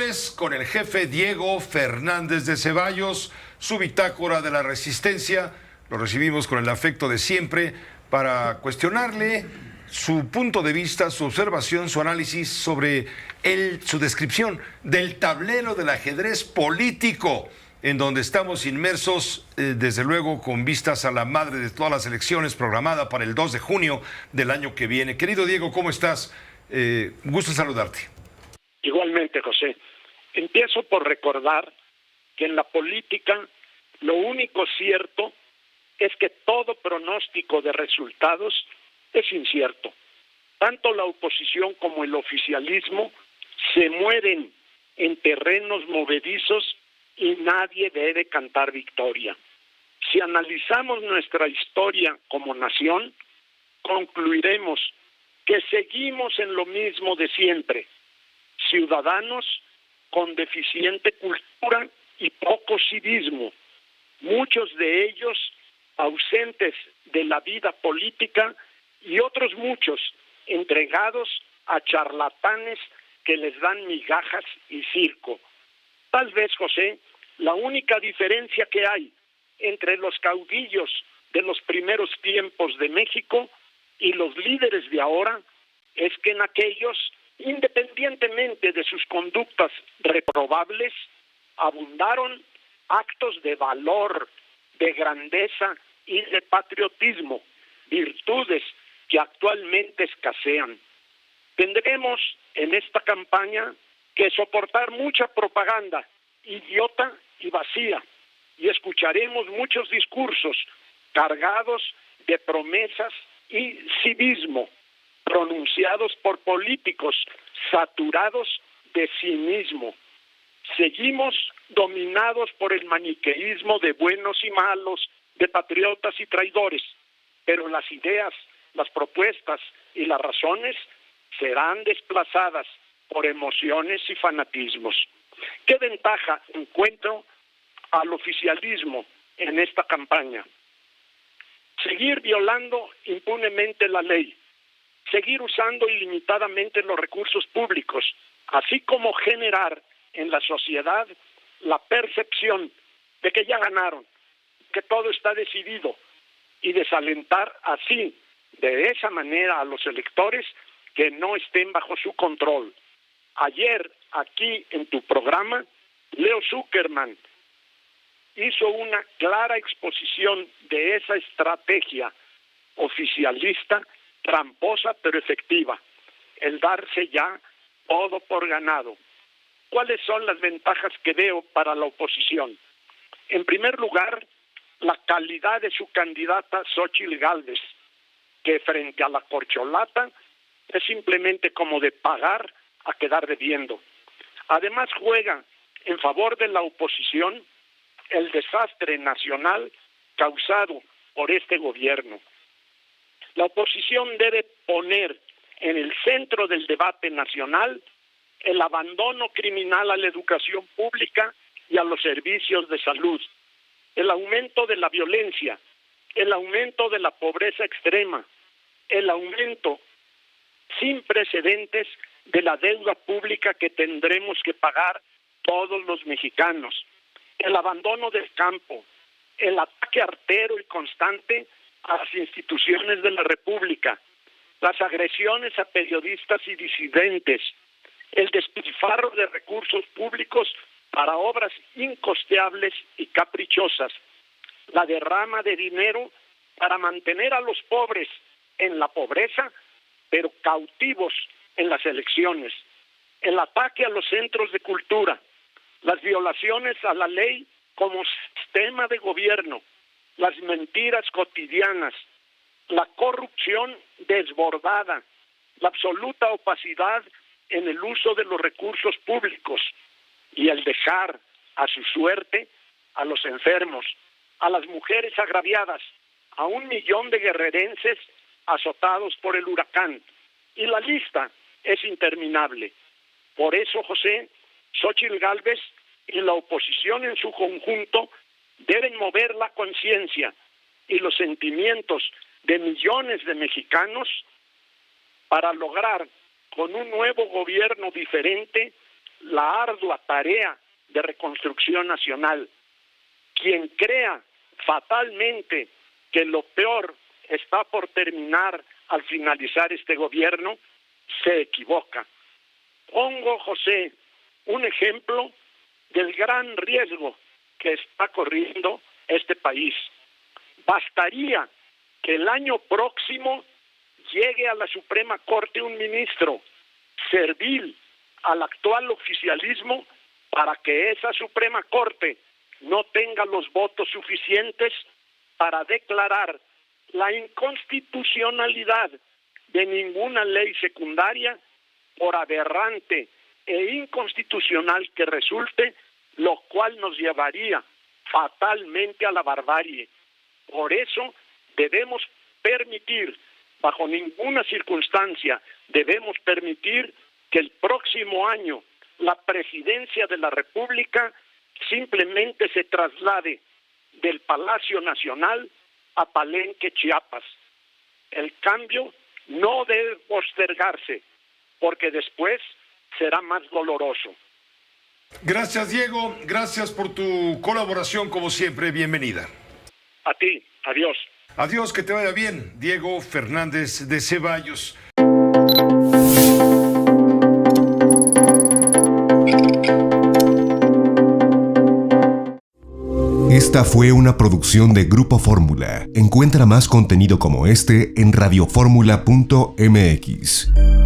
miércoles con el jefe Diego Fernández de Ceballos, su bitácora de la resistencia. Lo recibimos con el afecto de siempre para cuestionarle su punto de vista, su observación, su análisis sobre su descripción del tablero del ajedrez político en donde estamos inmersos, desde luego con vistas a la madre de todas las elecciones programada para el 2 de junio del año que viene. Querido Diego, ¿cómo estás? Gusto saludarte. Igualmente, José. Empiezo por recordar que en la política lo único cierto es que todo pronóstico de resultados es incierto. Tanto la oposición como el oficialismo se mueren en terrenos movedizos y nadie debe cantar victoria. Si analizamos nuestra historia como nación, concluiremos que seguimos en lo mismo de siempre. Ciudadanos con deficiente cultura y poco civismo, muchos de ellos ausentes de la vida política y otros muchos entregados a charlatanes que les dan migajas y circo. Tal vez, José, la única diferencia que hay entre los caudillos de los primeros tiempos de México y los líderes de ahora es que en aquellos, independientemente de sus conductas reprobables, abundaron actos de valor, de grandeza y de patriotismo, virtudes que actualmente escasean. Tendremos en esta campaña que soportar mucha propaganda idiota y vacía, y escucharemos muchos discursos cargados de promesas y civismo, pronunciados por políticos saturados de cinismo. Seguimos dominados por el maniqueísmo de buenos y malos, de patriotas y traidores, pero las ideas, las propuestas y las razones serán desplazadas por emociones y fanatismos. ¿Qué ventaja encuentro al oficialismo en esta campaña? Seguir violando impunemente la ley, seguir usando ilimitadamente los recursos públicos, así como generar en la sociedad la percepción de que ya ganaron, que todo está decidido, y desalentar así, de esa manera, a los electores que no estén bajo su control. Ayer, aquí en tu programa, Leo Zuckerman hizo una clara exposición de esa estrategia oficialista, tramposa pero efectiva, el darse ya todo por ganado. ¿Cuáles son las ventajas que veo para la oposición? En primer lugar, la calidad de su candidata Xóchitl Gálvez, que frente a la corcholata es simplemente como de pagar a quedar debiendo. Además juega en favor de la oposición el desastre nacional causado por este gobierno. La oposición debe poner en el centro del debate nacional el abandono criminal a la educación pública y a los servicios de salud, el aumento de la violencia, el aumento de la pobreza extrema, el aumento sin precedentes de la deuda pública que tendremos que pagar todos los mexicanos, el abandono del campo, el ataque artero y constante a las instituciones de la República, las agresiones a periodistas y disidentes, el despilfarro de recursos públicos para obras incosteables y caprichosas, la derrama de dinero para mantener a los pobres en la pobreza, pero cautivos en las elecciones, el ataque a los centros de cultura, las violaciones a la ley como sistema de gobierno, las mentiras cotidianas, la corrupción desbordada, la absoluta opacidad en el uso de los recursos públicos y el dejar a su suerte a los enfermos, a las mujeres agraviadas, a 1 millón de guerrerenses azotados por el huracán. Y la lista es interminable. Por eso, José, Xóchitl Gálvez y la oposición en su conjunto deben mover la conciencia y los sentimientos de millones de mexicanos para lograr, con un nuevo gobierno diferente, la ardua tarea de reconstrucción nacional. Quien crea fatalmente que lo peor está por terminar al finalizar este gobierno, se equivoca. Pongo, José, un ejemplo del gran riesgo que está corriendo este país. Bastaría que el año próximo llegue a la Suprema Corte un ministro servil al actual oficialismo para que esa Suprema Corte no tenga los votos suficientes para declarar la inconstitucionalidad de ninguna ley secundaria, por aberrante e inconstitucional que resulte, lo cual nos llevaría fatalmente a la barbarie. Por eso debemos permitir, bajo ninguna circunstancia, debemos permitir que el próximo año la presidencia de la República simplemente se traslade del Palacio Nacional a Palenque, Chiapas. El cambio no debe postergarse, porque después será más doloroso. Gracias, Diego. Gracias por tu colaboración, como siempre. Bienvenida. A ti. Adiós. Adiós, que te vaya bien. Diego Fernández de Ceballos. Esta fue una producción de Grupo Fórmula. Encuentra más contenido como este en radioformula.mx.